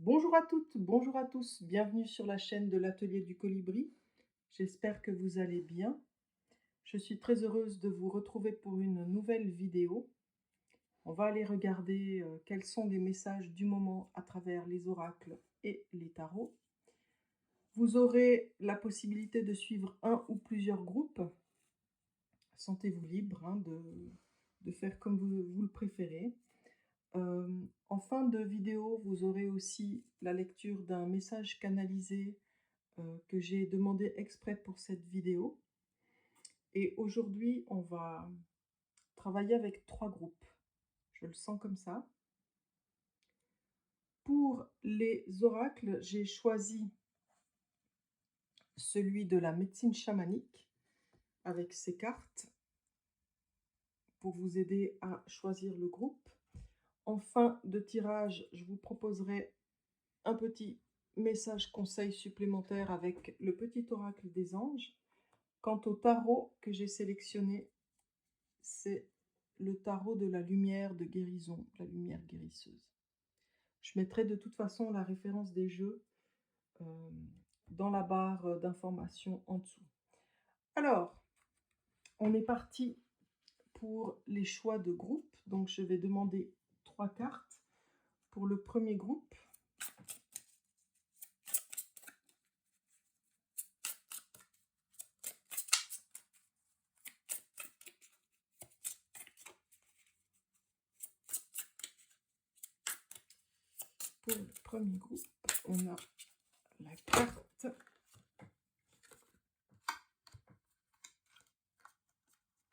Bonjour à toutes, bonjour à tous, bienvenue sur la chaîne de l'Atelier du Colibri. J'espère que vous allez bien. Je suis très heureuse de vous retrouver pour une nouvelle vidéo. On va aller regarder quels sont les messages du moment à travers les oracles et les tarots. Vous aurez la possibilité de suivre un ou plusieurs groupes. Sentez-vous libre de faire comme vous le préférez. En fin de vidéo, vous aurez aussi la lecture d'un message canalisé que j'ai demandé exprès pour cette vidéo. Et aujourd'hui, on va travailler avec 3 groupes. Je le sens comme ça. Pour les oracles, j'ai choisi celui de la médecine chamanique avec ses cartes pour vous aider à choisir le groupe. En fin de tirage, je vous proposerai un petit message conseil supplémentaire avec le petit oracle des anges. Quant au tarot que j'ai sélectionné, c'est le tarot de la lumière de guérison, la lumière guérisseuse. Je mettrai de toute façon la référence des jeux dans la barre d'informations en dessous. Alors, on est parti pour les choix de groupe. Donc, je vais demander 3 cartes pour le premier groupe. Pour le premier groupe, on a la carte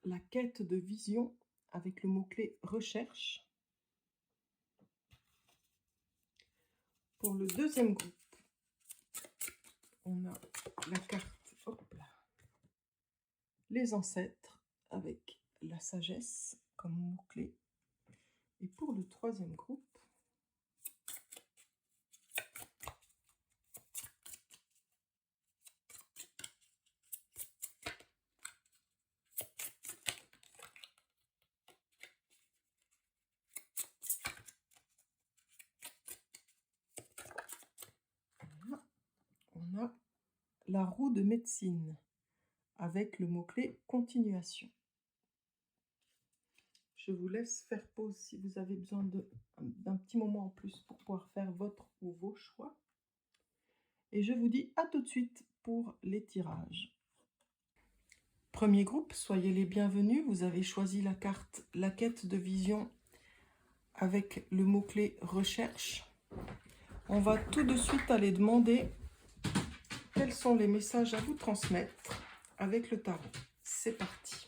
la quête de vision avec le mot-clé recherche. Pour le deuxième groupe, on a la carte les ancêtres avec la sagesse comme mot-clé. Et pour le troisième groupe, on a la roue de médecine avec le mot-clé continuation. Je vous laisse faire pause si vous avez besoin d'un petit moment en plus pour pouvoir faire votre ou vos choix. Et je vous dis à tout de suite pour les tirages. Premier groupe, soyez les bienvenus. Vous avez choisi la carte la quête de vision avec le mot-clé recherche. On va tout de suite aller demander quels sont les messages à vous transmettre avec le tarot. C'est parti.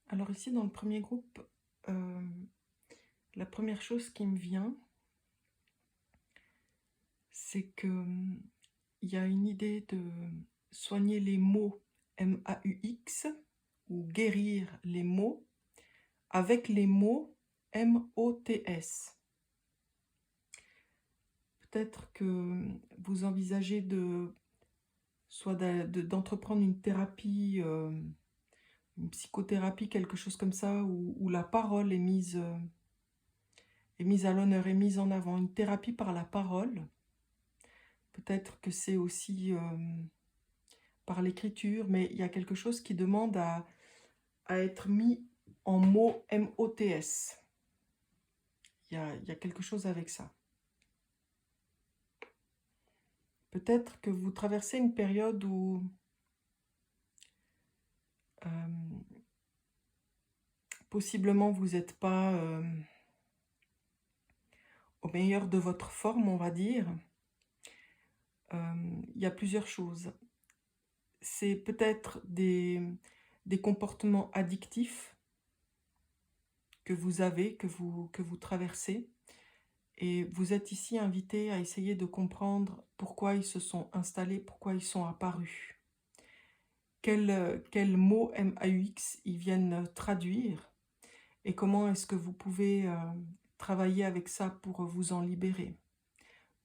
Alors ici, dans le premier groupe, la première chose qui me vient, c'est que il y a une idée de soigner les maux M-A-U-X ou guérir les maux avec les mots M-O-T-S. Peut-être que vous envisagez d'entreprendre une thérapie, une psychothérapie, quelque chose comme ça, où la parole est mise à l'honneur, est mise en avant, une thérapie par la parole. peut-être que c'est aussi par l'écriture, mais il y a quelque chose qui demande à être mis en mots MOTS. Il y a quelque chose avec ça. Peut-être que vous traversez une période où possiblement vous n'êtes pas au meilleur de votre forme, on va dire. Il y a plusieurs choses. C'est peut-être des comportements addictifs que vous avez, que vous traversez. Et vous êtes ici invité à essayer de comprendre pourquoi ils se sont installés, pourquoi ils sont apparus. Quels mots MAUX ils viennent traduire et comment est-ce que vous pouvez travailler avec ça pour vous en libérer,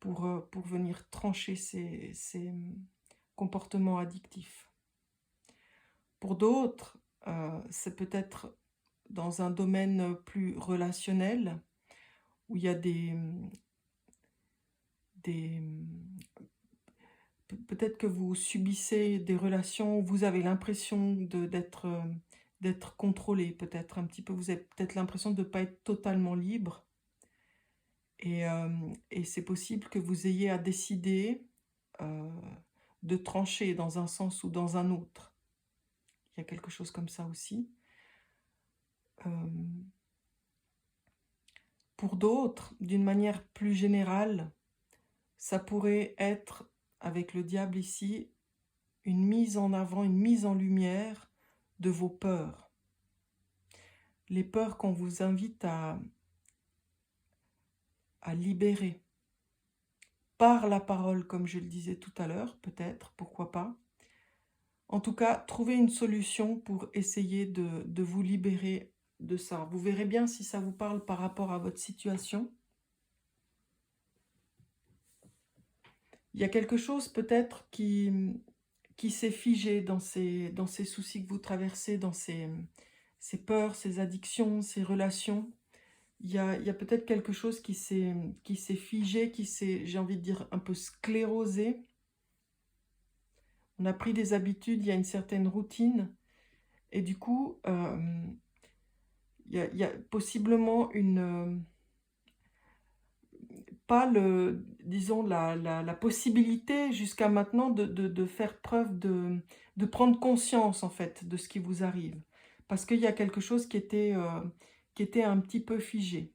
pour venir trancher ces comportements addictifs. Pour d'autres, c'est peut-être dans un domaine plus relationnel, où il y a peut-être que vous subissez des relations où vous avez l'impression d'être contrôlé, peut-être un petit peu, vous avez peut-être l'impression de ne pas être totalement libre. Et c'est possible que vous ayez à décider de trancher dans un sens ou dans un autre. Il y a quelque chose comme ça aussi. Pour d'autres, d'une manière plus générale, ça pourrait être, avec le diable ici, une mise en avant, une mise en lumière de vos peurs. Les peurs qu'on vous invite à libérer. Par la parole, comme je le disais tout à l'heure, peut-être, pourquoi pas. En tout cas, trouvez une solution pour essayer de vous libérer de ça. Vous verrez bien si ça vous parle par rapport à votre situation. Il y a quelque chose peut-être qui s'est figé dans ces soucis que vous traversez, dans ces peurs, ces addictions, ces relations. Il y a peut-être quelque chose qui s'est figé, qui s'est, j'ai envie de dire, un peu sclérosé. On a pris des habitudes, il y a une certaine routine. Et du coup, il y a possiblement pas disons, la possibilité jusqu'à maintenant de faire preuve de prendre conscience, en fait, de ce qui vous arrive. Parce qu'il y a quelque chose qui était un petit peu figé.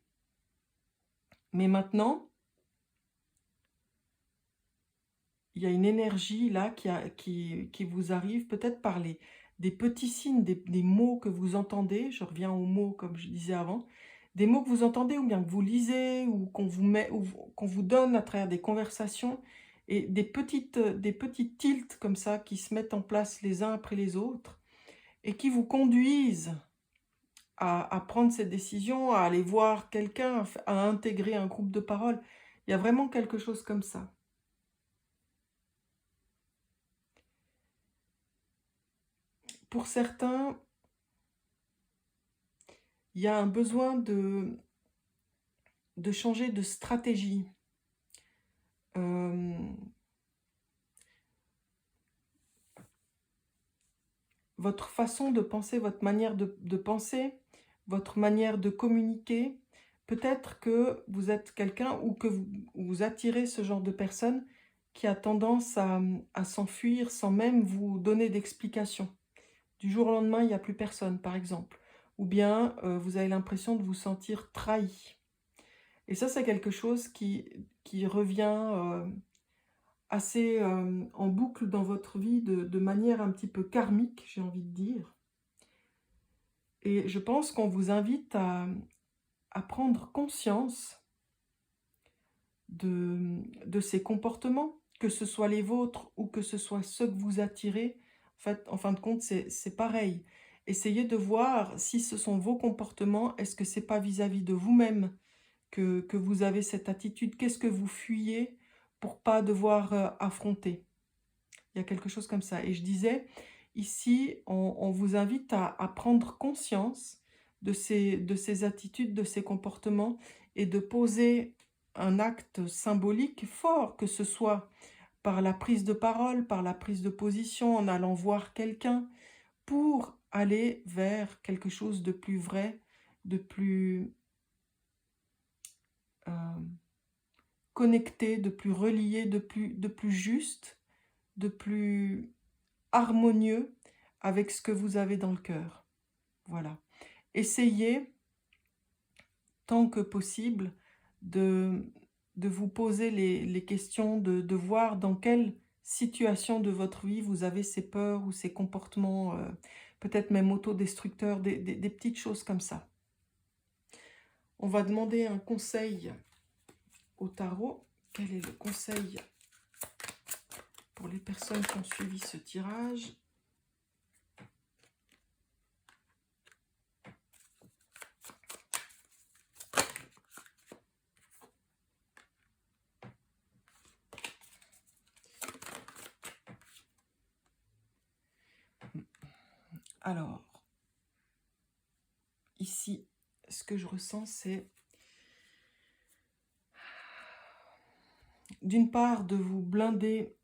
Mais maintenant, il y a une énergie là qui vous arrive, peut-être par des petits signes, des mots que vous entendez. Je reviens aux mots, comme je disais avant. Des mots que vous entendez ou bien que vous lisez ou qu'on vous met, ou qu'on vous donne à travers des conversations. Et des petits tilts comme ça qui se mettent en place les uns après les autres et qui vous conduisent à prendre cette décision, à aller voir quelqu'un, à intégrer un groupe de parole. Il y a vraiment quelque chose comme ça. Pour certains, il y a un besoin de changer de stratégie. Votre façon de penser, votre manière de penser, votre manière de communiquer, peut-être que vous êtes quelqu'un ou que vous attirez ce genre de personne qui a tendance à s'enfuir sans même vous donner d'explication. Du jour au lendemain, il n'y a plus personne, par exemple. Ou bien vous avez l'impression de vous sentir trahi. Et ça, c'est quelque chose qui revient assez en boucle dans votre vie de manière un petit peu karmique, j'ai envie de dire. Et je pense qu'on vous invite à prendre conscience de ces comportements, que ce soit les vôtres ou que ce soit ceux que vous attirez. En fin de compte, c'est pareil. Essayez de voir si ce sont vos comportements, est-ce que c'est pas vis-à-vis de vous-même que vous avez cette attitude? Qu'est-ce que vous fuyez pour pas devoir affronter? Il y a quelque chose comme ça. Et je disais, ici, on vous invite à prendre conscience de ces attitudes, de ces comportements et de poser un acte symbolique fort, que ce soit par la prise de parole, par la prise de position, en allant voir quelqu'un, pour aller vers quelque chose de plus vrai, de plus connecté, de plus relié, de plus juste, de plus harmonieux avec ce que vous avez dans le cœur. Voilà. Essayez, tant que possible, de vous poser les questions, de voir dans quelle situation de votre vie vous avez ces peurs ou ces comportements, peut-être même autodestructeurs, des petites choses comme ça. On va demander un conseil au tarot. Quel est le conseil pour les personnes qui ont suivi ce tirage? Alors, ici, ce que je ressens, c'est d'une part de vous blinder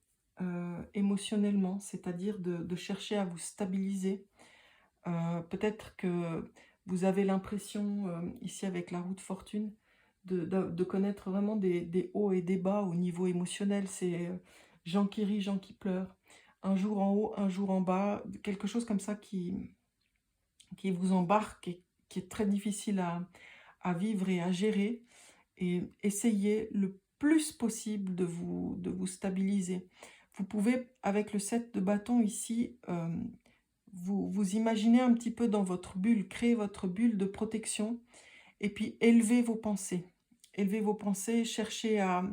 émotionnellement, c'est-à-dire de chercher à vous stabiliser. Peut-être que vous avez l'impression, ici avec la roue de fortune, de connaître vraiment des hauts et des bas au niveau émotionnel. C'est gens qui rient, gens qui pleurent. Un jour en haut, un jour en bas. Quelque chose comme ça qui vous embarque et qui est très difficile à vivre et à gérer. Et essayez le plus possible de vous stabiliser. Vous pouvez, avec le 7 de bâton ici, vous imaginez un petit peu dans votre bulle, créer votre bulle de protection et puis élever vos pensées. Élever vos pensées, chercher à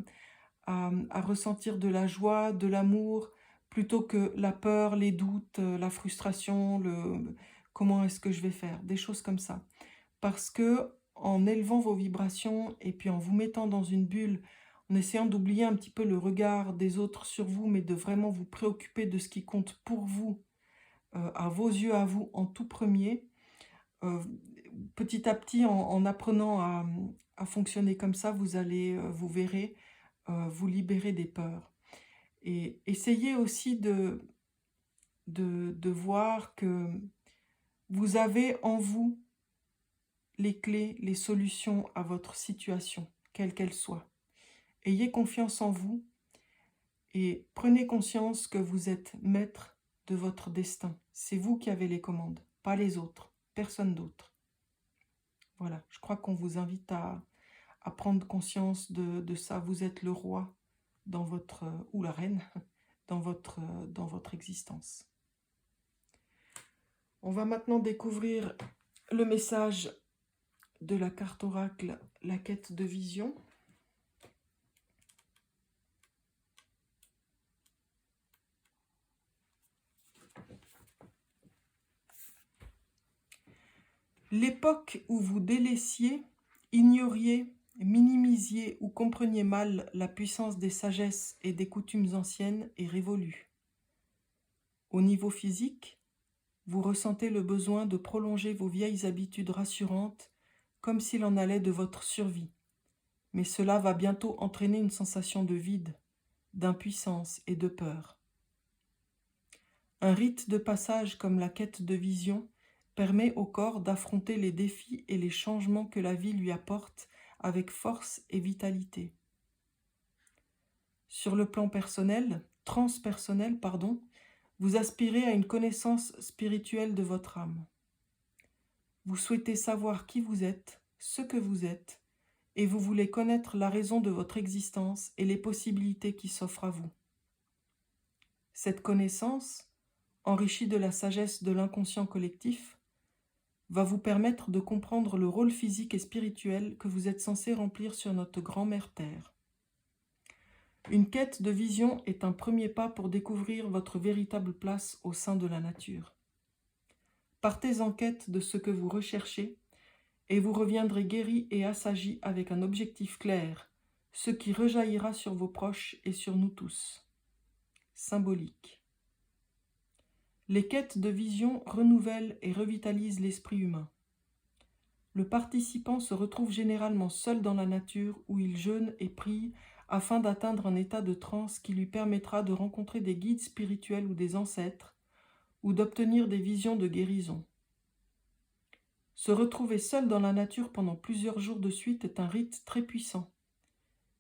ressentir de la joie, de l'amour, plutôt que la peur, les doutes, la frustration, comment est-ce que je vais faire, des choses comme ça. Parce que en élevant vos vibrations et puis en vous mettant dans une bulle, en essayant d'oublier un petit peu le regard des autres sur vous, mais de vraiment vous préoccuper de ce qui compte pour vous, à vos yeux, à vous, en tout premier, petit à petit, en apprenant à fonctionner comme ça, vous allez, vous verrez, vous libérer des peurs. Et essayez aussi de voir que vous avez en vous les clés, les solutions à votre situation, quelle qu'elle soit. Ayez confiance en vous et prenez conscience que vous êtes maître de votre destin. C'est vous qui avez les commandes, pas les autres, personne d'autre. Voilà, je crois qu'on vous invite à prendre conscience de ça. Vous êtes le roi dans votre, ou la reine dans votre existence. On va maintenant découvrir le message de la carte oracle, la quête de vision. L'époque où vous délaissiez, ignoriez, minimisiez ou compreniez mal la puissance des sagesses et des coutumes anciennes est révolue. Au niveau physique, vous ressentez le besoin de prolonger vos vieilles habitudes rassurantes comme s'il en allait de votre survie. Mais cela va bientôt entraîner une sensation de vide, d'impuissance et de peur. Un rite de passage comme la quête de vision permet au corps d'affronter les défis et les changements que la vie lui apporte avec force et vitalité. Sur le plan transpersonnel, vous aspirez à une connaissance spirituelle de votre âme. Vous souhaitez savoir qui vous êtes, ce que vous êtes, et vous voulez connaître la raison de votre existence et les possibilités qui s'offrent à vous. Cette connaissance, enrichie de la sagesse de l'inconscient collectif, va vous permettre de comprendre le rôle physique et spirituel que vous êtes censé remplir sur notre grand-mère Terre. Une quête de vision est un premier pas pour découvrir votre véritable place au sein de la nature. Partez en quête de ce que vous recherchez et vous reviendrez guéri et assagi avec un objectif clair, ce qui rejaillira sur vos proches et sur nous tous. Symbolique. Les quêtes de vision renouvellent et revitalisent l'esprit humain. Le participant se retrouve généralement seul dans la nature où il jeûne et prie afin d'atteindre un état de transe qui lui permettra de rencontrer des guides spirituels ou des ancêtres, ou d'obtenir des visions de guérison. Se retrouver seul dans la nature pendant plusieurs jours de suite est un rite très puissant.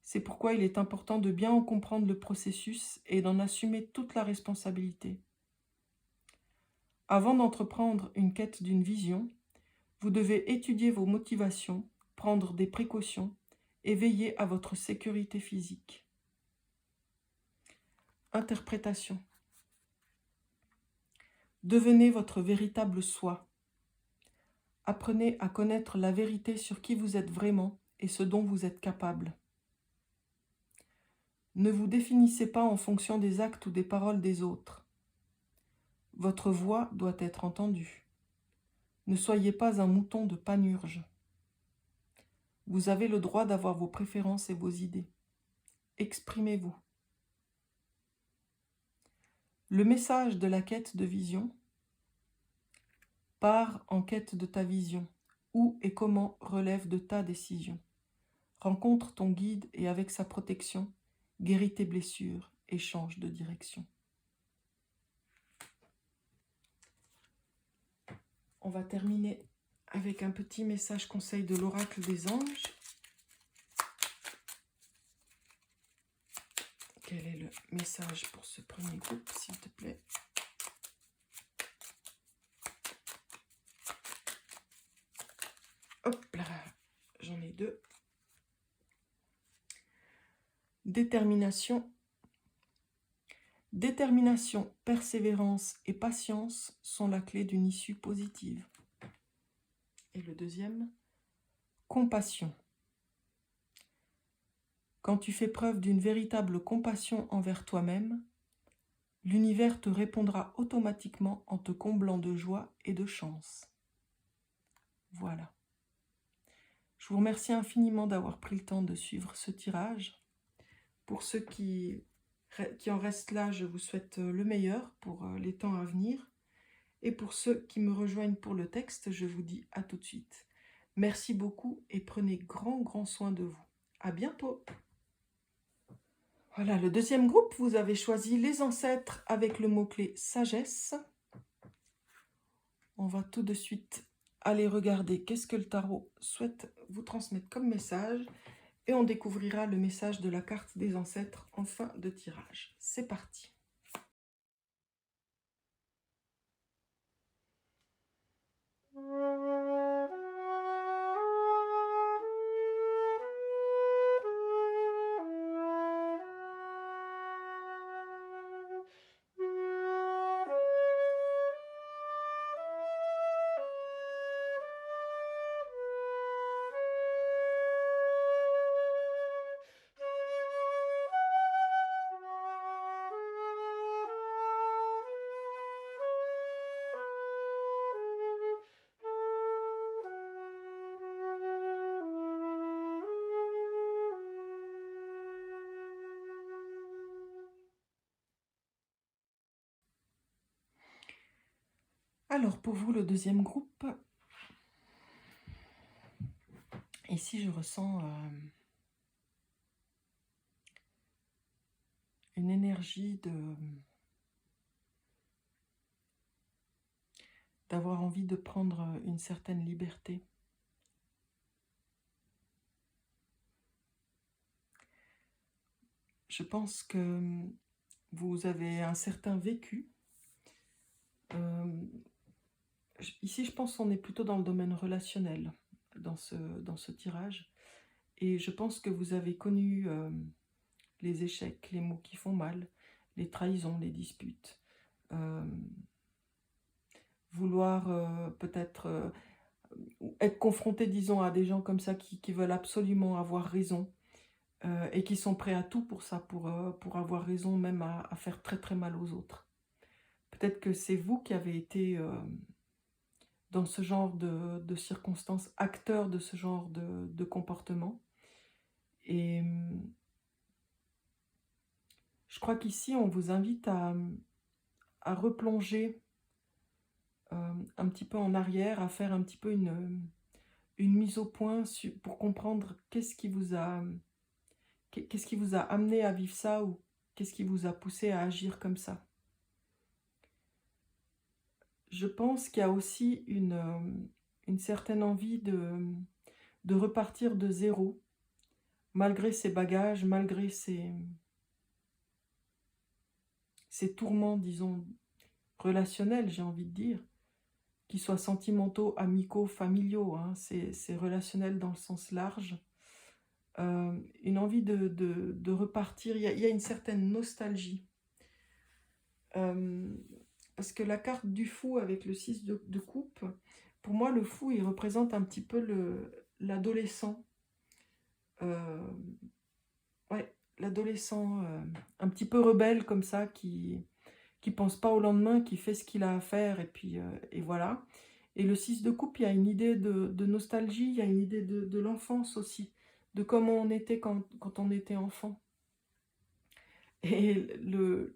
C'est pourquoi il est important de bien en comprendre le processus et d'en assumer toute la responsabilité. Avant d'entreprendre une quête d'une vision, vous devez étudier vos motivations, prendre des précautions et veiller à votre sécurité physique. Interprétation. Devenez votre véritable soi. Apprenez à connaître la vérité sur qui vous êtes vraiment et ce dont vous êtes capable. Ne vous définissez pas en fonction des actes ou des paroles des autres. Votre voix doit être entendue. Ne soyez pas un mouton de panurge. Vous avez le droit d'avoir vos préférences et vos idées. Exprimez-vous. Le message de la quête de vision: pars en quête de ta vision. Où et comment relève de ta décision. Rencontre ton guide et avec sa protection, guéris tes blessures et change de direction. On va terminer avec un petit message conseil de l'oracle des anges. Quel est le message pour ce premier groupe, s'il te plaît? Hop là, j'en ai deux. Détermination. Détermination, persévérance et patience sont la clé d'une issue positive. Et le deuxième, compassion. Quand tu fais preuve d'une véritable compassion envers toi-même, l'univers te répondra automatiquement en te comblant de joie et de chance. Voilà. Je vous remercie infiniment d'avoir pris le temps de suivre ce tirage. Pour ceux qui en restent là, je vous souhaite le meilleur pour les temps à venir. Et pour ceux qui me rejoignent pour le texte, je vous dis à tout de suite. Merci beaucoup et prenez grand soin de vous. À bientôt. Voilà, le deuxième groupe, vous avez choisi les ancêtres avec le mot-clé sagesse. On va tout de suite aller regarder qu'est-ce que le tarot souhaite vous transmettre comme message. Et on découvrira le message de la carte des ancêtres en fin de tirage. C'est parti. Alors, pour vous, le deuxième groupe, ici, je ressens une énergie d'avoir envie de prendre une certaine liberté. Je pense que vous avez un certain vécu. Ici, je pense qu'on est plutôt dans le domaine relationnel, dans ce tirage. Et je pense que vous avez connu les échecs, les mots qui font mal, les trahisons, les disputes. Vouloir peut-être être confronté, disons, à des gens comme ça qui veulent absolument avoir raison et qui sont prêts à tout pour ça, pour avoir raison, même à faire très mal aux autres. Peut-être que c'est vous qui avez été dans ce genre de circonstances, acteur de ce genre de comportement. Et je crois qu'ici, on vous invite à replonger un petit peu en arrière, à faire un petit peu une mise au point pour comprendre qu'est-ce qui vous a Qu'est-ce qui vous a amené à vivre ça ou qu'est-ce qui vous a poussé à agir comme ça? Je pense qu'il y a aussi une certaine envie de repartir de zéro, malgré ses bagages, malgré ses tourments, disons, relationnels, j'ai envie de dire, qu'ils soient sentimentaux, amicaux, familiaux, hein, c'est relationnel dans le sens large. Une envie de repartir, il y a une certaine nostalgie. Euh, Parce que la carte du fou avec le 6 de coupe, pour moi, le fou, il représente un petit peu l'adolescent. Euh, ouais, l'adolescent un petit peu rebelle comme ça, qui pense pas au lendemain, qui fait ce qu'il a à faire, et puis et voilà. Et le 6 de coupe, il y a une idée de nostalgie, il y a une idée de l'enfance aussi, de comment on était quand on était enfant. Et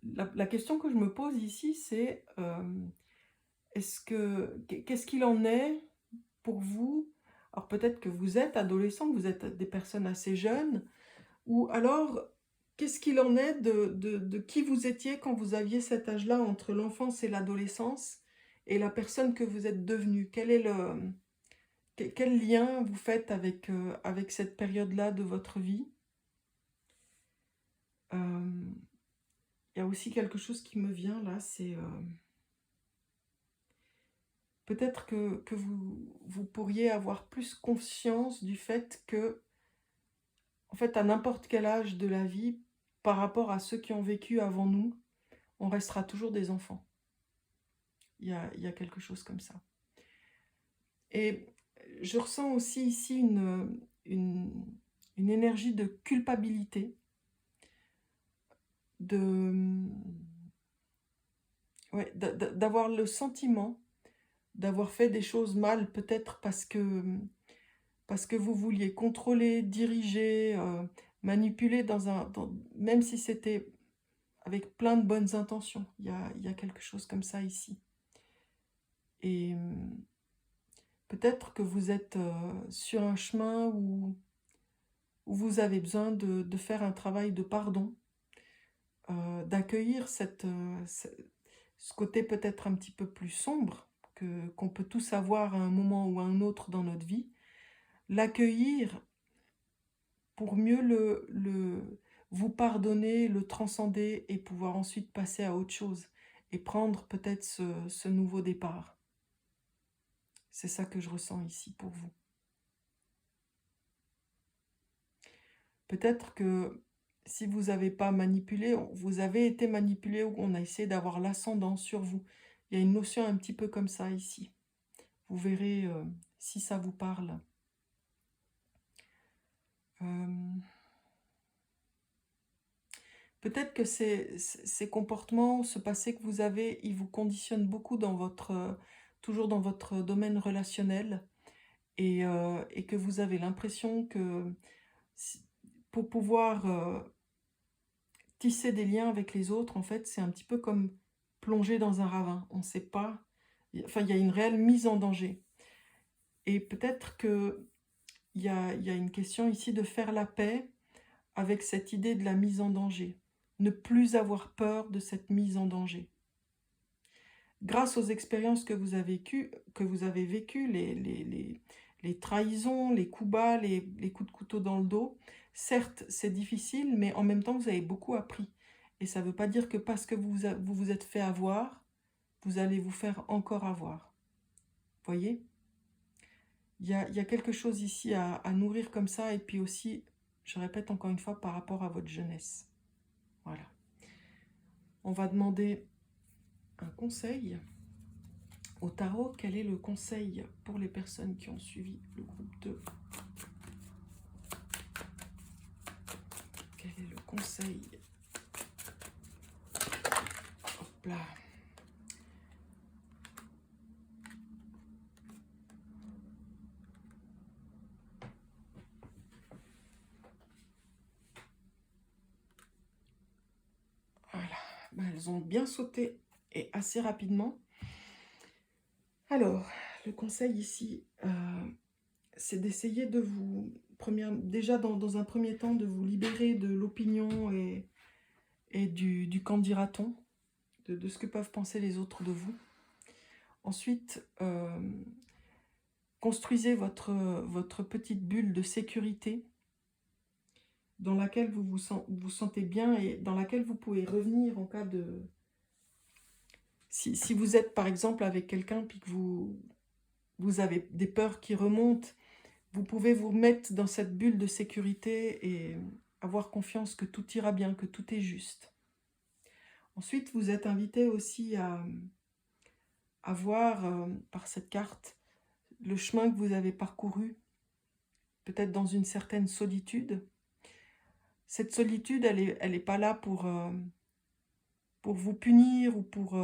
la question que je me pose ici, c'est qu'est-ce qu'il en est pour vous? Alors peut-être que vous êtes adolescent, que vous êtes des personnes assez jeunes, ou alors qu'est-ce qu'il en est de qui vous étiez quand vous aviez cet âge-là entre l'enfance et l'adolescence et la personne que vous êtes devenue? Quel lien vous faites avec cette période-là de votre vie? Euh, Il y a aussi quelque chose qui me vient là, c'est peut-être que vous pourriez avoir plus conscience du fait que, en fait, à n'importe quel âge de la vie, par rapport à ceux qui ont vécu avant nous, on restera toujours des enfants. Il y a quelque chose comme ça. Et je ressens aussi ici une, une énergie de culpabilité, de, ouais, d'avoir le sentiment d'avoir fait des choses mal, peut-être parce que vous vouliez contrôler, diriger, manipuler même si c'était avec plein de bonnes intentions. Il y a quelque chose comme ça ici. Et peut-être que vous êtes sur un chemin où vous avez besoin de faire un travail de pardon, d'accueillir ce côté peut-être un petit peu plus sombre qu'on peut tous avoir à un moment ou à un autre dans notre vie, l'accueillir pour mieux vous pardonner, le transcender et pouvoir ensuite passer à autre chose et prendre peut-être ce nouveau départ. C'est ça que je ressens ici pour vous. Peut-être que si vous n'avez pas manipulé, vous avez été manipulé ou on a essayé d'avoir l'ascendant sur vous. Il y a une notion un petit peu comme ça ici. Vous verrez si ça vous parle. Peut-être que ces comportements, ce passé que vous avez, ils vous conditionnent beaucoup toujours dans votre domaine relationnel et que vous avez l'impression que pour pouvoir tisser des liens avec les autres, en fait, c'est un petit peu comme plonger dans un ravin. On ne sait pas, enfin, il y a une réelle mise en danger. Et peut-être qu'il y a une question ici de faire la paix avec cette idée de la mise en danger. Ne plus avoir peur de cette mise en danger. Grâce aux expériences que vous avez vécues, les trahisons, les coups bas, les coups de couteau dans le dos, certes, c'est difficile, mais en même temps, vous avez beaucoup appris. Et ça ne veut pas dire que parce que vous êtes fait avoir, vous allez vous faire encore avoir. Voyez ? Il y a quelque chose ici à nourrir comme ça, et puis aussi, je répète encore une fois, par rapport à votre jeunesse. Voilà. On va demander un conseil au tarot. Quel est le conseil pour les personnes qui ont suivi le groupe 2? Quel est le conseil? Hop là. Voilà. Ben, elles ont bien sauté et assez rapidement. Alors, le conseil ici, c'est d'essayer de vous déjà dans un premier temps, de vous libérer de l'opinion et du qu'en dira-t-on, de ce que peuvent penser les autres de vous. Ensuite, construisez votre petite bulle de sécurité dans laquelle vous vous sentez bien et dans laquelle vous pouvez revenir en cas de... Si vous êtes par exemple avec quelqu'un puis que vous avez des peurs qui remontent, vous pouvez vous mettre dans cette bulle de sécurité et avoir confiance que tout ira bien, que tout est juste. Ensuite, vous êtes invité aussi à voir par cette carte le chemin que vous avez parcouru, peut-être dans une certaine solitude. Cette solitude, elle est pas là pour vous punir ou pour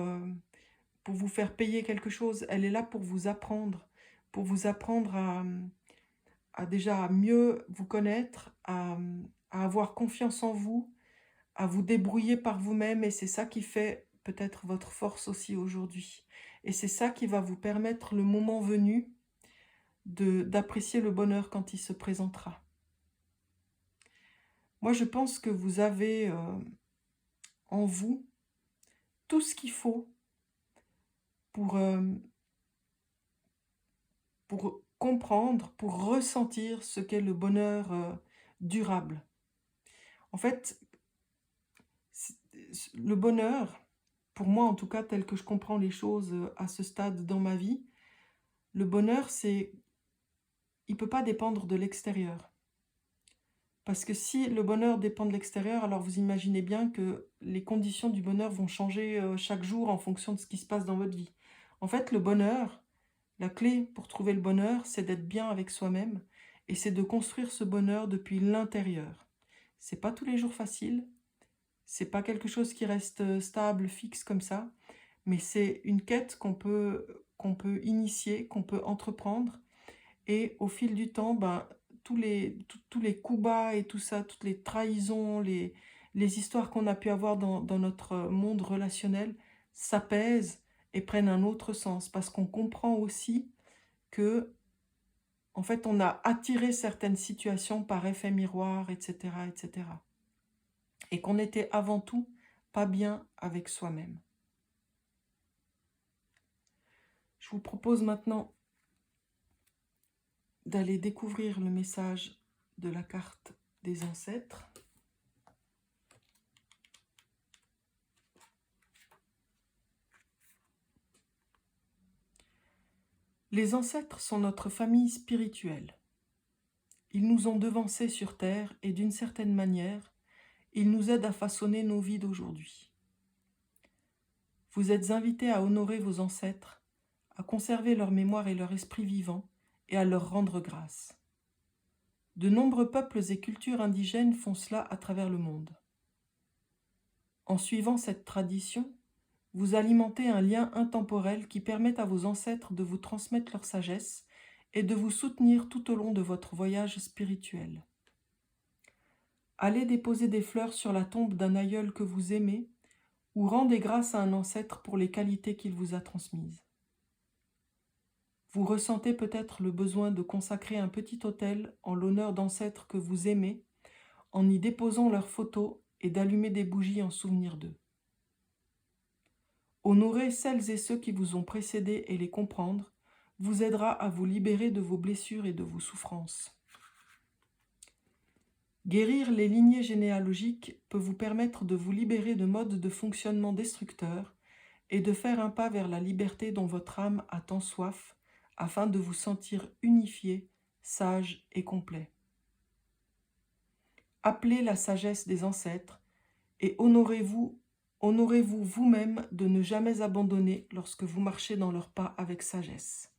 vous faire payer quelque chose. Elle est là pour vous apprendre à déjà mieux vous connaître, à avoir confiance en vous, à vous débrouiller par vous-même. Et c'est ça qui fait peut-être votre force aussi aujourd'hui. Et c'est ça qui va vous permettre, le moment venu, d'apprécier le bonheur quand il se présentera. Moi, je pense que vous avez en vous tout ce qu'il faut pour comprendre, pour ressentir ce qu'est le bonheur durable. En fait, le bonheur, pour moi en tout cas, tel que je comprends les choses à ce stade dans ma vie, le bonheur, il ne peut pas dépendre de l'extérieur. Parce que si le bonheur dépend de l'extérieur, alors vous imaginez bien que les conditions du bonheur vont changer chaque jour en fonction de ce qui se passe dans votre vie. En fait, le bonheur, la clé pour trouver le bonheur, c'est d'être bien avec soi-même et c'est de construire ce bonheur depuis l'intérieur. C'est pas tous les jours facile, c'est pas quelque chose qui reste stable, fixe comme ça, mais c'est une quête qu'on peut initier, qu'on peut entreprendre et au fil du temps, tous les coups bas et tout ça, toutes les trahisons, les histoires qu'on a pu avoir dans notre monde relationnel s'apaisent et prennent un autre sens parce qu'on comprend aussi que, en fait, on a attiré certaines situations par effet miroir, etc., etc. Et qu'on était avant tout pas bien avec soi-même. Je vous propose maintenant d'aller découvrir le message de la carte des ancêtres. Les ancêtres sont notre famille spirituelle. Ils nous ont devancés sur Terre et d'une certaine manière, ils nous aident à façonner nos vies d'aujourd'hui. Vous êtes invités à honorer vos ancêtres, à conserver leur mémoire et leur esprit vivant et à leur rendre grâce. De nombreux peuples et cultures indigènes font cela à travers le monde. En suivant cette tradition, vous alimentez un lien intemporel qui permet à vos ancêtres de vous transmettre leur sagesse et de vous soutenir tout au long de votre voyage spirituel. Allez déposer des fleurs sur la tombe d'un aïeul que vous aimez ou rendez grâce à un ancêtre pour les qualités qu'il vous a transmises. Vous ressentez peut-être le besoin de consacrer un petit autel en l'honneur d'ancêtres que vous aimez en y déposant leurs photos et d'allumer des bougies en souvenir d'eux. Honorer celles et ceux qui vous ont précédés et les comprendre vous aidera à vous libérer de vos blessures et de vos souffrances. Guérir les lignées généalogiques peut vous permettre de vous libérer de modes de fonctionnement destructeurs et de faire un pas vers la liberté dont votre âme a tant soif, afin de vous sentir unifié, sage et complet. Appelez la sagesse des ancêtres et honorez-vous vous-même de ne jamais abandonner lorsque vous marchez dans leurs pas avec sagesse.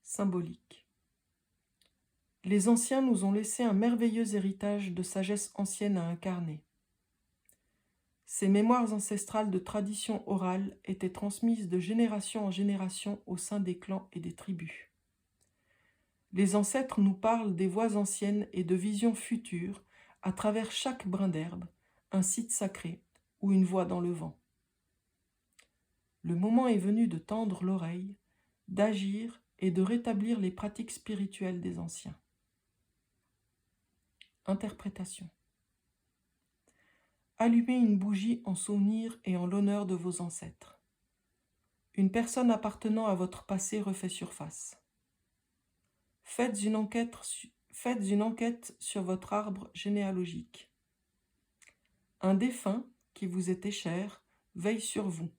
Symbolique. Les anciens nous ont laissé un merveilleux héritage de sagesse ancienne à incarner. Ces mémoires ancestrales de tradition orale étaient transmises de génération en génération au sein des clans et des tribus. Les ancêtres nous parlent des voies anciennes et de visions futures à travers chaque brin d'herbe, un site sacré ou une voix dans le vent. Le moment est venu de tendre l'oreille, d'agir et de rétablir les pratiques spirituelles des anciens. Interprétation. Allumez une bougie en souvenir et en l'honneur de vos ancêtres. Une personne appartenant à votre passé refait surface. Faites une enquête sur votre arbre généalogique. Un défunt qui vous était cher veille sur vous.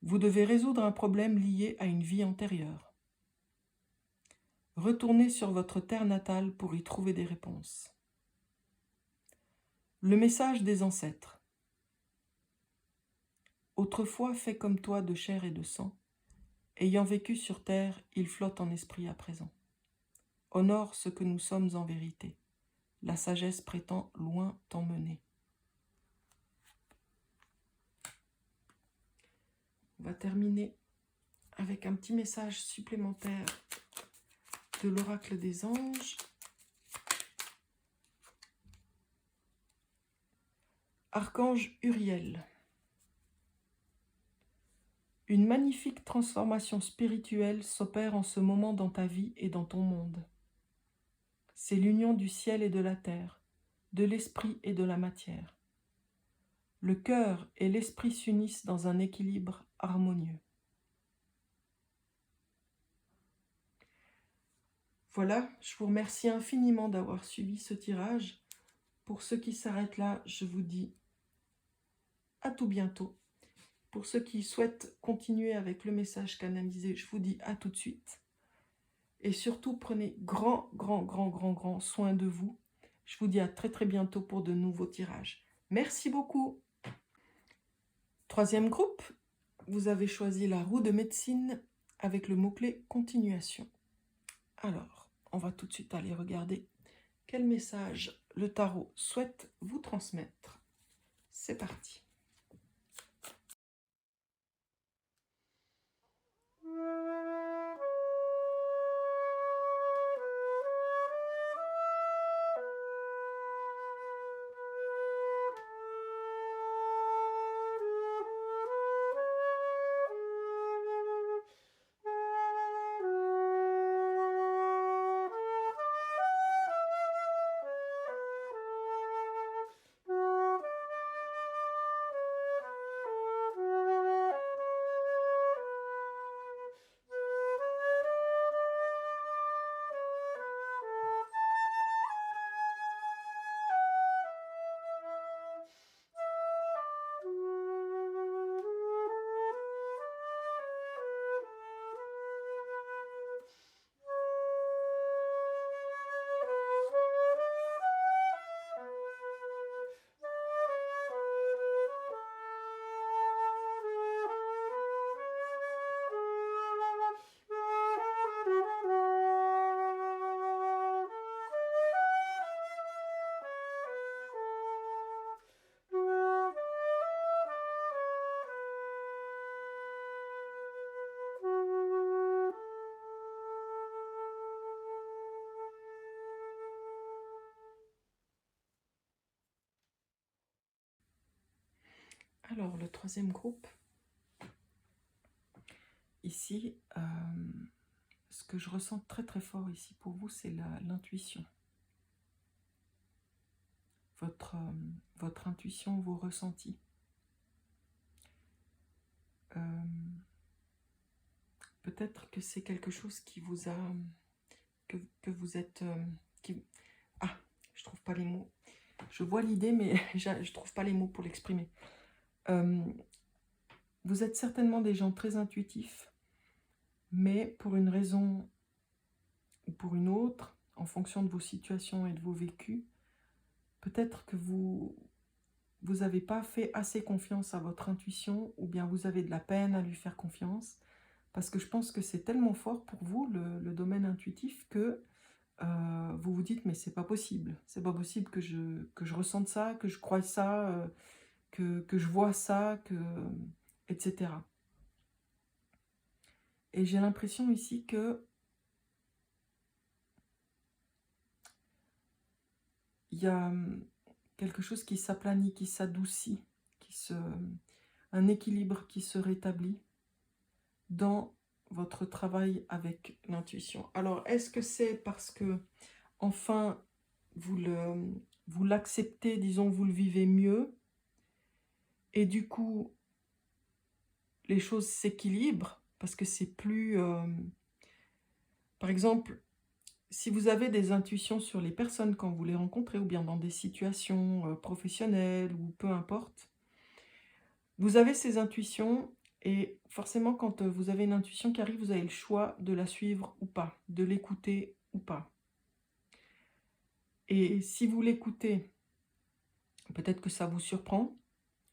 Vous devez résoudre un problème lié à une vie antérieure. Retournez sur votre terre natale pour y trouver des réponses. Le message des ancêtres. Autrefois fait comme toi de chair et de sang, ayant vécu sur terre, il flotte en esprit à présent. Honore ce que nous sommes en vérité. La sagesse prétend loin t'emmener. On va terminer avec un petit message supplémentaire de l'oracle des anges. Archange Uriel. Une magnifique transformation spirituelle s'opère en ce moment dans ta vie et dans ton monde. C'est l'union du ciel et de la terre, de l'esprit et de la matière. Le cœur et l'esprit s'unissent dans un équilibre harmonieux. Voilà, je vous remercie infiniment d'avoir suivi ce tirage. Pour ceux qui s'arrêtent là, je vous dis à tout bientôt. Pour ceux qui souhaitent continuer avec le message canalisé, je vous dis à tout de suite. Et surtout, prenez grand soin de vous. Je vous dis à très bientôt pour de nouveaux tirages. Merci beaucoup. Troisième groupe, vous avez choisi la roue de médecine avec le mot-clé continuation. Alors, on va tout de suite aller regarder quel message le tarot souhaite vous transmettre. C'est parti. Alors, le troisième groupe, ici, ce que je ressens très fort ici pour vous, c'est l'intuition. Votre intuition, vos ressentis. Peut-être que c'est quelque chose qui vous a... que vous êtes... Ah, je trouve pas les mots. Je vois l'idée, mais je trouve pas les mots pour l'exprimer. Vous êtes certainement des gens très intuitifs, mais pour une raison ou pour une autre, en fonction de vos situations et de vos vécus, peut-être que vous n'avez pas fait assez confiance à votre intuition, ou bien vous avez de la peine à lui faire confiance, parce que je pense que c'est tellement fort pour vous, le domaine intuitif, que vous vous dites, mais c'est pas possible que je ressente ça, que je croie ça, que je vois ça, etc. Et j'ai l'impression ici que il y a quelque chose qui s'aplanit, qui s'adoucit, un équilibre qui se rétablit dans votre travail avec l'intuition. Alors, est-ce que c'est parce que, enfin, vous l'acceptez, disons, vous le vivez mieux. Et du coup, les choses s'équilibrent parce que c'est plus... par exemple, si vous avez des intuitions sur les personnes quand vous les rencontrez, ou bien dans des situations professionnelles, ou peu importe, vous avez ces intuitions, et forcément quand vous avez une intuition qui arrive, vous avez le choix de la suivre ou pas, de l'écouter ou pas. Et si vous l'écoutez, peut-être que ça vous surprend,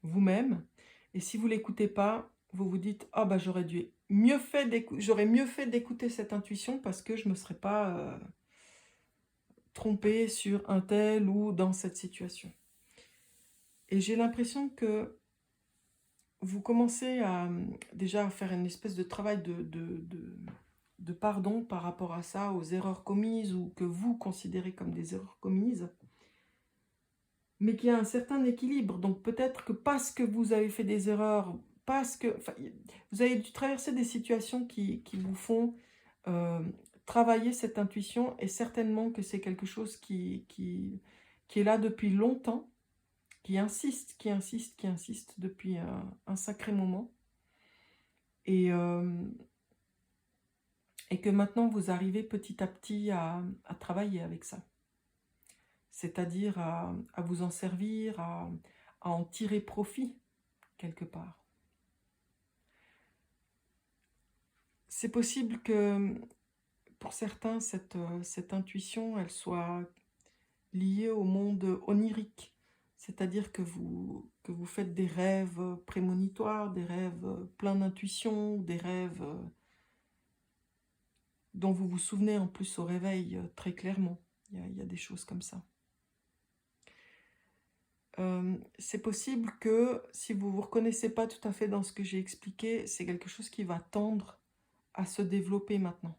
vous-même, et si vous l'écoutez pas, vous vous dites « Ah bah j'aurais mieux fait d'écouter cette intuition parce que je ne me serais pas trompée sur un tel ou dans cette situation. » Et j'ai l'impression que vous commencez déjà à faire une espèce de travail de pardon par rapport à ça, aux erreurs commises ou que vous considérez comme des erreurs commises, mais qu'il y a un certain équilibre. Donc peut-être que parce que vous avez fait des erreurs, vous avez dû traverser des situations qui vous font travailler cette intuition, et certainement que c'est quelque chose qui est là depuis longtemps, qui insiste depuis un sacré moment. Et que maintenant vous arrivez petit à petit à travailler avec ça. C'est-à-dire à vous en servir, à en tirer profit quelque part. C'est possible que pour certains, cette intuition, elle soit liée au monde onirique. C'est-à-dire que vous faites des rêves prémonitoires, des rêves pleins d'intuition, des rêves dont vous vous souvenez en plus au réveil très clairement. Il y a des choses comme ça. C'est possible que si vous ne vous reconnaissez pas tout à fait dans ce que j'ai expliqué, c'est quelque chose qui va tendre à se développer maintenant.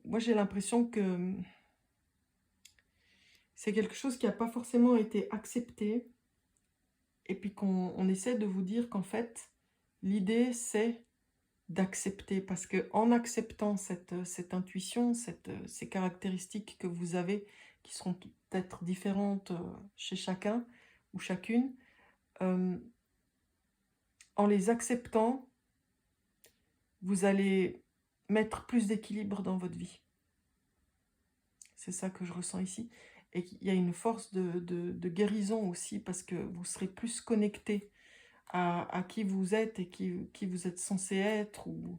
Moi, j'ai l'impression que c'est quelque chose qui n'a pas forcément été accepté, et puis qu'on essaie de vous dire qu'en fait, l'idée, c'est d'accepter, parce qu'en acceptant cette intuition, ces caractéristiques que vous avez, qui seront peut-être différentes chez chacun ou chacune, en les acceptant, vous allez mettre plus d'équilibre dans votre vie. C'est ça que je ressens ici. Et il y a une force de guérison aussi, parce que vous serez plus connecté à qui vous êtes et qui vous êtes censé être, ou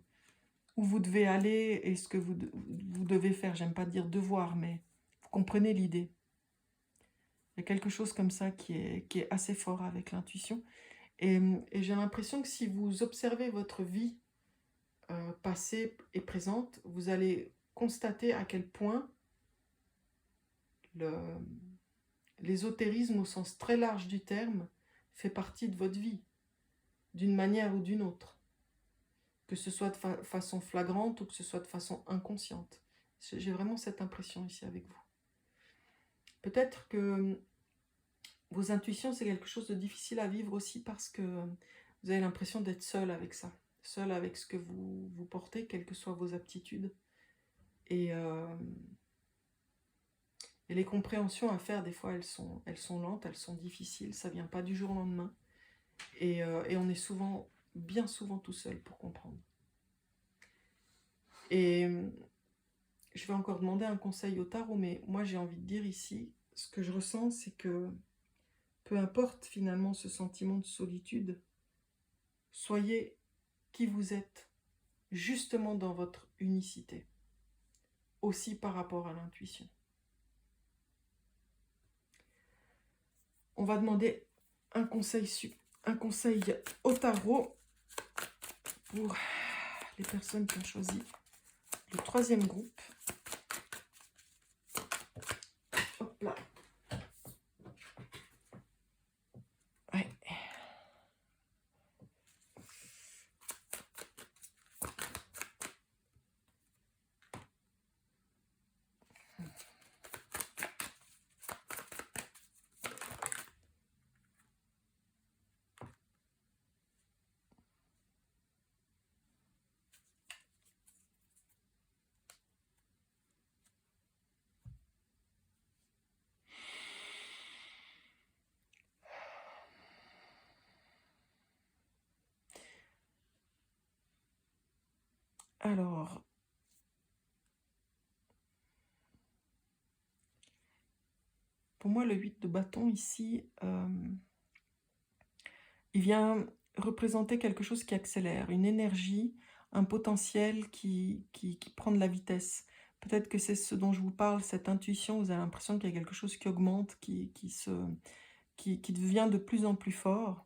où vous devez aller et ce que vous devez faire. J'aime pas dire devoir, mais vous comprenez l'idée. Il y a quelque chose comme ça qui est assez fort avec l'intuition. Et j'ai l'impression que si vous observez votre vie passée et présente, vous allez constater à quel point l'ésotérisme au sens très large du terme fait partie de votre vie, d'une manière ou d'une autre. Que ce soit de façon flagrante ou que ce soit de façon inconsciente. J'ai vraiment cette impression ici avec vous. Peut-être que vos intuitions, c'est quelque chose de difficile à vivre aussi parce que vous avez l'impression d'être seul avec ça. Seul avec ce que vous portez, quelles que soient vos aptitudes. Et les compréhensions à faire, des fois, elles sont lentes, elles sont difficiles. Ça ne vient pas du jour au lendemain. Et on est bien souvent tout seul pour comprendre. Et je vais encore demander un conseil au tarot, mais moi j'ai envie de dire ici, ce que je ressens, c'est que peu importe finalement ce sentiment de solitude, soyez qui vous êtes, justement dans votre unicité, aussi par rapport à l'intuition. On va demander un conseil au tarot pour les personnes qui ont choisi le 3e groupe. Hop là. Ouais. Alors, pour moi, le 8 de bâton ici, il vient représenter quelque chose qui accélère, une énergie, un potentiel qui prend de la vitesse. Peut-être que c'est ce dont je vous parle, cette intuition, vous avez l'impression qu'il y a quelque chose qui augmente, qui devient de plus en plus fort.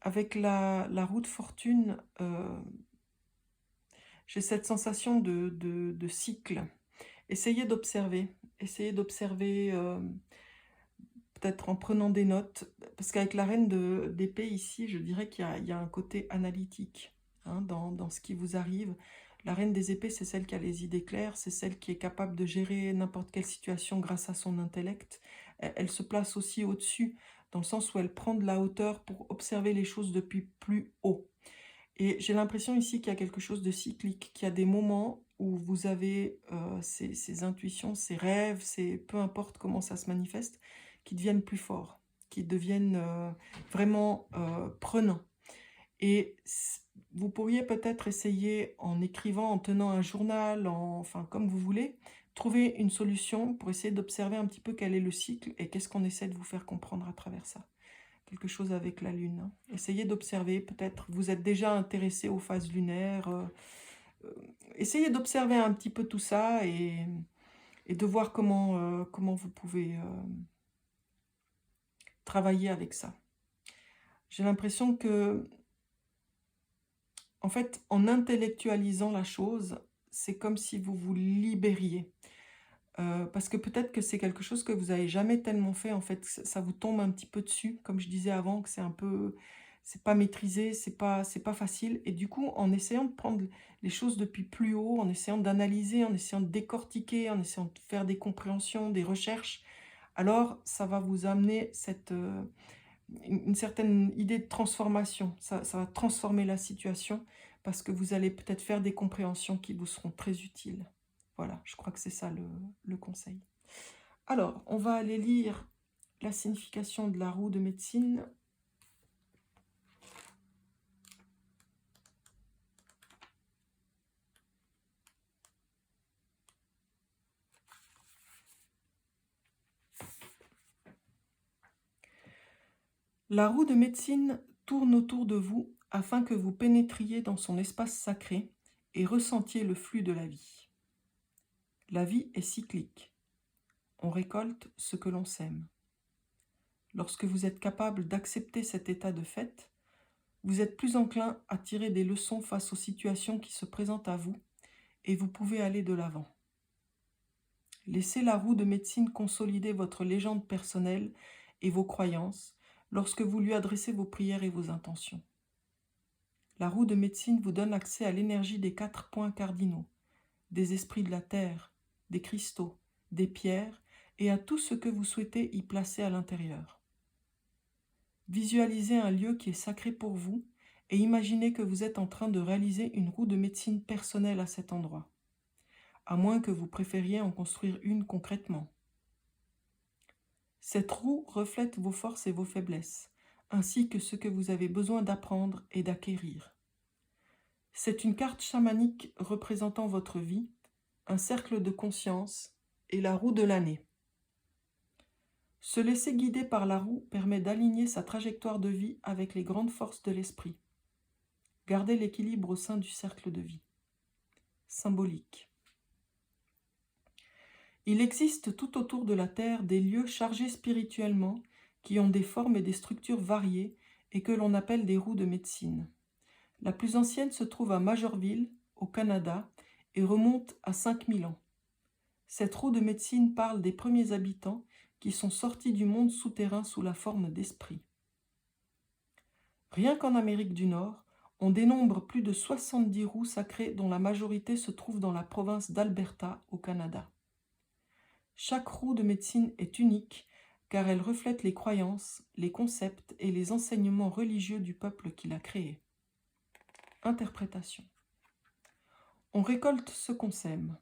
Avec la roue de fortune, j'ai cette sensation de cycle. Essayez d'observer, peut-être en prenant des notes, parce qu'avec la reine d'épée ici, je dirais qu'il y a un côté analytique hein, dans ce qui vous arrive. La reine des épées, c'est celle qui a les idées claires, c'est celle qui est capable de gérer n'importe quelle situation grâce à son intellect. Elle se place aussi au-dessus, dans le sens où elle prend de la hauteur pour observer les choses depuis plus haut. Et j'ai l'impression ici qu'il y a quelque chose de cyclique, qu'il y a des moments où vous avez ces intuitions, ces rêves, peu importe comment ça se manifeste, qui deviennent plus forts, qui deviennent vraiment prenants. Et vous pourriez peut-être essayer en écrivant, en tenant un journal, enfin comme vous voulez, trouver une solution pour essayer d'observer un petit peu quel est le cycle et qu'est-ce qu'on essaie de vous faire comprendre à travers ça. Quelque chose avec la Lune. Hein. Essayez d'observer, peut-être vous êtes déjà intéressé aux phases lunaires. Essayez d'observer un petit peu tout ça et de voir comment vous pouvez travailler avec ça. J'ai l'impression que, en fait, en intellectualisant la chose, c'est comme si vous vous libériez. Parce que peut-être que c'est quelque chose que vous n'avez jamais tellement fait, en fait, ça vous tombe un petit peu dessus, comme je disais avant, que c'est pas maîtrisé, c'est pas facile. Et du coup, en essayant de prendre les choses depuis plus haut, en essayant d'analyser, en essayant de décortiquer, en essayant de faire des compréhensions, des recherches, alors ça va vous amener une certaine idée de transformation. Ça va transformer la situation parce que vous allez peut-être faire des compréhensions qui vous seront très utiles. Voilà, je crois que c'est ça le conseil. Alors, on va aller lire la signification de la roue de médecine. La roue de médecine tourne autour de vous afin que vous pénétriez dans son espace sacré et ressentiez le flux de la vie. La vie est cyclique. On récolte ce que l'on sème. Lorsque vous êtes capable d'accepter cet état de fait, vous êtes plus enclin à tirer des leçons face aux situations qui se présentent à vous et vous pouvez aller de l'avant. Laissez la roue de médecine consolider votre légende personnelle et vos croyances lorsque vous lui adressez vos prières et vos intentions. La roue de médecine vous donne accès à l'énergie des 4 points cardinaux, des esprits de la terre, des cristaux, des pierres et à tout ce que vous souhaitez y placer à l'intérieur. Visualisez un lieu qui est sacré pour vous et imaginez que vous êtes en train de réaliser une roue de médecine personnelle à cet endroit, à moins que vous préfériez en construire une concrètement. Cette roue reflète vos forces et vos faiblesses, ainsi que ce que vous avez besoin d'apprendre et d'acquérir. C'est une carte chamanique représentant votre vie, un cercle de conscience et la roue de l'année. Se laisser guider par la roue permet d'aligner sa trajectoire de vie avec les grandes forces de l'esprit. Gardez l'équilibre au sein du cercle de vie. Symbolique. Il existe tout autour de la Terre des lieux chargés spirituellement qui ont des formes et des structures variées et que l'on appelle des roues de médecine. La plus ancienne se trouve à Majorville, au Canada, et remonte à 5000 ans. Cette roue de médecine parle des premiers habitants qui sont sortis du monde souterrain sous la forme d'esprits. Rien qu'en Amérique du Nord, on dénombre plus de 70 roues sacrées dont la majorité se trouve dans la province d'Alberta, au Canada. Chaque roue de médecine est unique car elle reflète les croyances, les concepts et les enseignements religieux du peuple qui l'a créée. Interprétation. On récolte ce qu'on sème.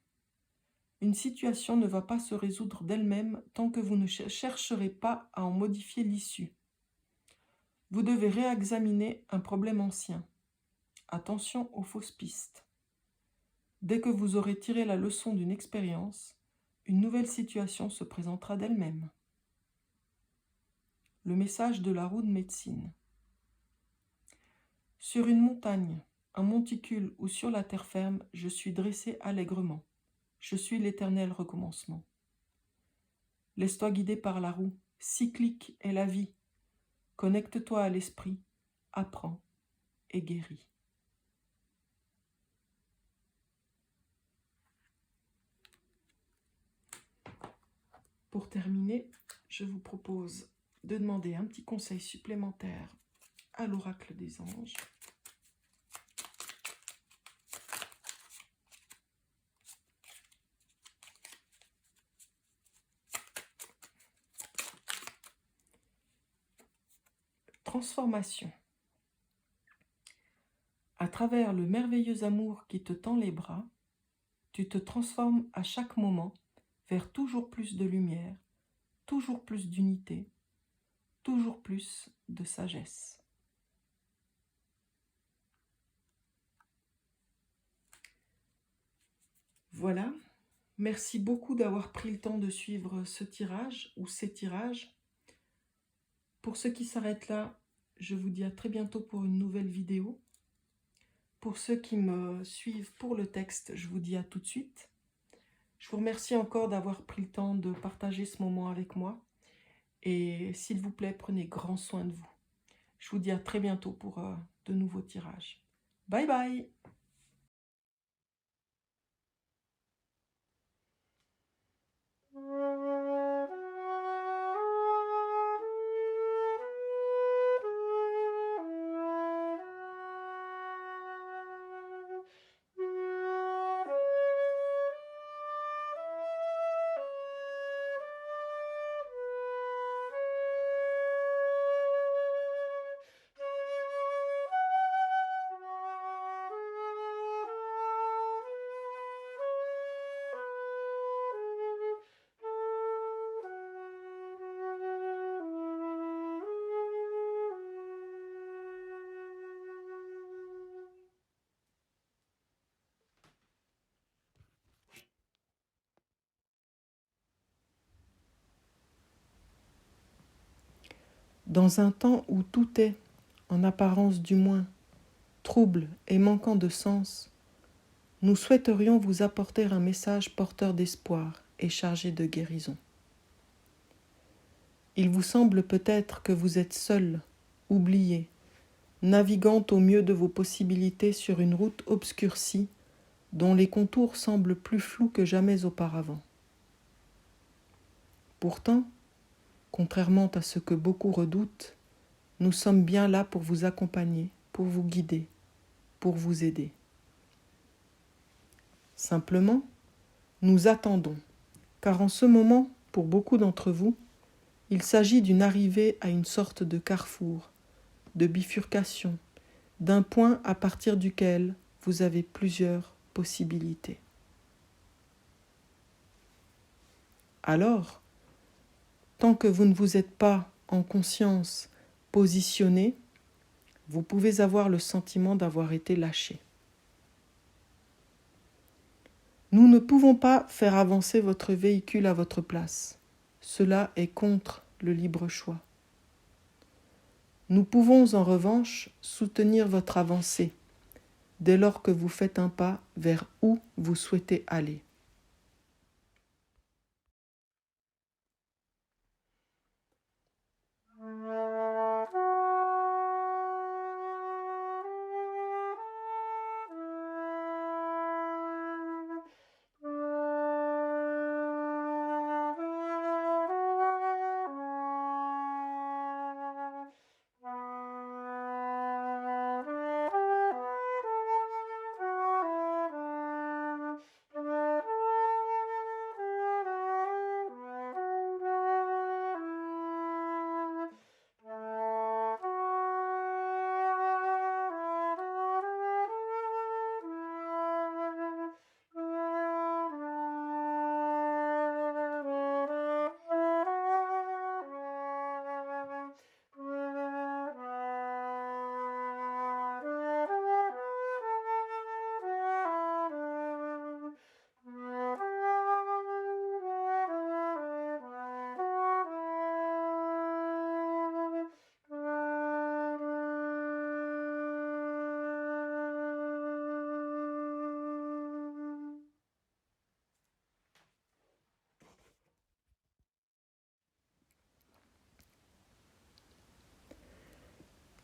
Une situation ne va pas se résoudre d'elle-même tant que vous ne chercherez pas à en modifier l'issue. Vous devez réexaminer un problème ancien. Attention aux fausses pistes. Dès que vous aurez tiré la leçon d'une expérience, une nouvelle situation se présentera d'elle-même. Le message de la roue de médecine. Sur une montagne, un monticule ou sur la terre ferme, je suis dressé allègrement. Je suis l'éternel recommencement. Laisse-toi guider par la roue, cyclique est la vie. Connecte-toi à l'esprit, apprends et guéris. Pour terminer, je vous propose de demander un petit conseil supplémentaire à l'oracle des anges. Transformation. À travers le merveilleux amour qui te tend les bras, tu te transformes à chaque moment vers toujours plus de lumière, toujours plus d'unité, toujours plus de sagesse. Voilà, merci beaucoup d'avoir pris le temps de suivre ce tirage ou ces tirages. Pour ceux qui s'arrêtent là, je vous dis à très bientôt pour une nouvelle vidéo. Pour ceux qui me suivent pour le texte, je vous dis à tout de suite. Je vous remercie encore d'avoir pris le temps de partager ce moment avec moi. Et s'il vous plaît, prenez grand soin de vous. Je vous dis à très bientôt pour de nouveaux tirages. Bye bye! Dans un temps où tout est, en apparence du moins, trouble et manquant de sens, nous souhaiterions vous apporter un message porteur d'espoir et chargé de guérison. Il vous semble peut-être que vous êtes seul, oublié, naviguant au mieux de vos possibilités sur une route obscurcie dont les contours semblent plus flous que jamais auparavant. Pourtant, contrairement à ce que beaucoup redoutent, nous sommes bien là pour vous accompagner, pour vous guider, pour vous aider. Simplement, nous attendons, car en ce moment, pour beaucoup d'entre vous, il s'agit d'une arrivée à une sorte de carrefour, de bifurcation, d'un point à partir duquel vous avez plusieurs possibilités. Alors, tant que vous ne vous êtes pas en conscience positionné, vous pouvez avoir le sentiment d'avoir été lâché. Nous ne pouvons pas faire avancer votre véhicule à votre place. Cela est contre le libre choix. Nous pouvons en revanche soutenir votre avancée dès lors que vous faites un pas vers où vous souhaitez aller.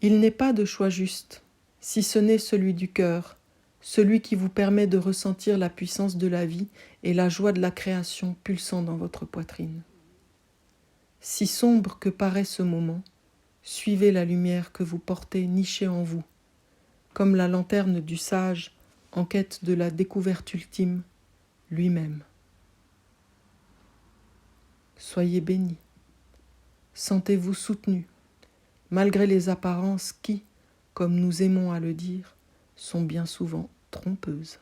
Il n'est pas de choix juste, si ce n'est celui du cœur, celui qui vous permet de ressentir la puissance de la vie et la joie de la création pulsant dans votre poitrine. Si sombre que paraît ce moment, suivez la lumière que vous portez nichée en vous, comme la lanterne du sage en quête de la découverte ultime, lui-même. Soyez bénis, sentez-vous soutenus, malgré les apparences qui, comme nous aimons à le dire, sont bien souvent trompeuses.